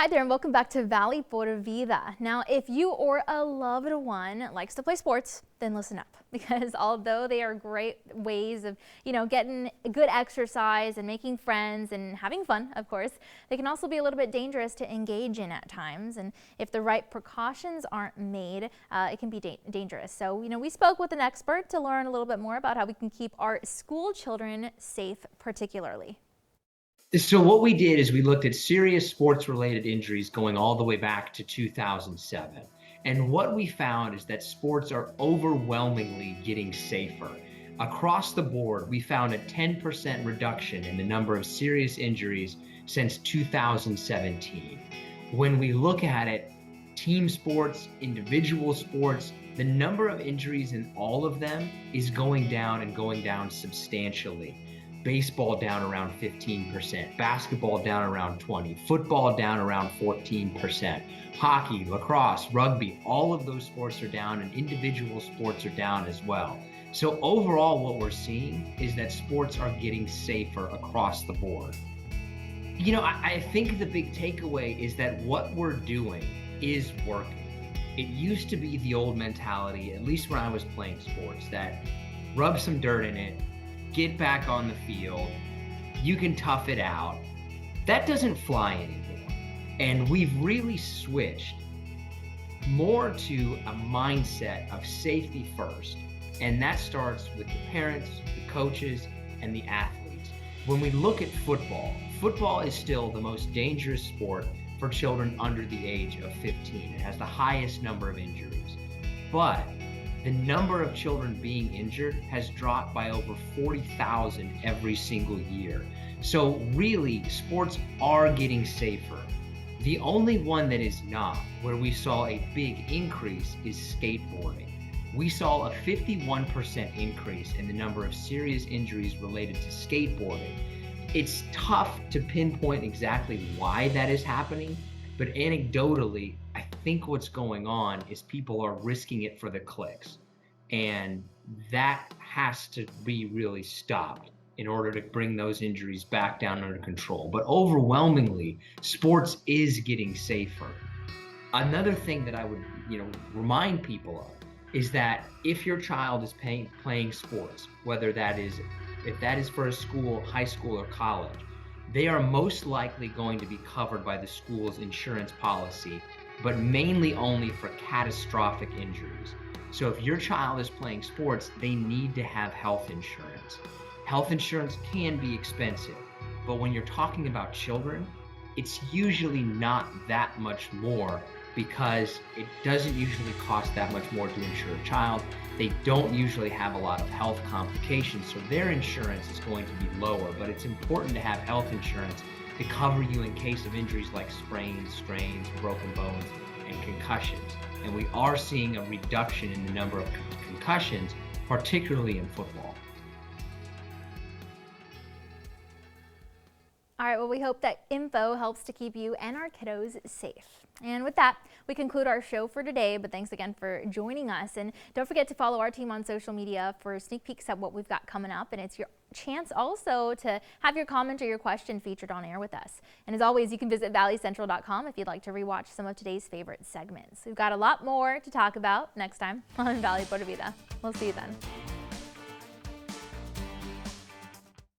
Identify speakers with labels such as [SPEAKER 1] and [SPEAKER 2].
[SPEAKER 1] Hi there and welcome back to Valley por Vida. Now, if you or a loved one likes to play sports, then listen up, because although they are great ways of, getting good exercise and making friends and having fun, of course, they can also be a little bit dangerous to engage in at times. And if the right precautions aren't made, it can be dangerous. So, we spoke with an expert to learn a little bit more about how we can keep our school children safe, particularly.
[SPEAKER 2] So what we did is we looked at serious sports-related injuries going all the way back to 2007. And what we found is that sports are overwhelmingly getting safer. Across the board, we found a 10% reduction in the number of serious injuries since 2017. When we look at it, team sports, individual sports, the number of injuries in all of them is going down and going down substantially. Baseball down around 15%, basketball down around 20%, football down around 14%, hockey, lacrosse, rugby, all of those sports are down, and individual sports are down as well. So overall, what we're seeing is that sports are getting safer across the board. I think the big takeaway is that what we're doing is working. It used to be the old mentality, at least when I was playing sports, that rub some dirt in it, get back on the field, you can tough it out. That doesn't fly anymore. And we've really switched more to a mindset of safety first. And that starts with the parents, the coaches, and the athletes. When we look at football, football is still the most dangerous sport for children under the age of 15. It has the highest number of injuries. But the number of children being injured has dropped by over 40,000 every single year. So really, sports are getting safer. The only one that is not, where we saw a big increase, is skateboarding. We saw a 51% increase in the number of serious injuries related to skateboarding. It's tough to pinpoint exactly why that is happening, but anecdotally, I think what's going on is people are risking it for the clicks. And that has to be really stopped in order to bring those injuries back down under control. But overwhelmingly, sports is getting safer. Another thing that I would, remind people of is that if your child is playing sports, if that is for a school, high school, or college, they are most likely going to be covered by the school's insurance policy, but mainly only for catastrophic injuries. So if your child is playing sports, they need to have health insurance. Health insurance can be expensive, but when you're talking about children, it's usually not that much more, because it doesn't usually cost that much more to insure a child. They don't usually have a lot of health complications, so their insurance is going to be lower, but it's important to have health insurance to cover you in case of injuries like sprains, strains, broken bones, and concussions. And we are seeing a reduction in the number of concussions, particularly in football.
[SPEAKER 1] All right, well, we hope that info helps to keep you and our kiddos safe. And with that, we conclude our show for today, but thanks again for joining us. And don't forget to follow our team on social media for sneak peeks at what we've got coming up. And it's your chance also to have your comment or your question featured on air with us. And as always, you can visit valleycentral.com if you'd like to rewatch some of today's favorite segments. We've got a lot more to talk about next time on Valley por Vida. We'll see you then.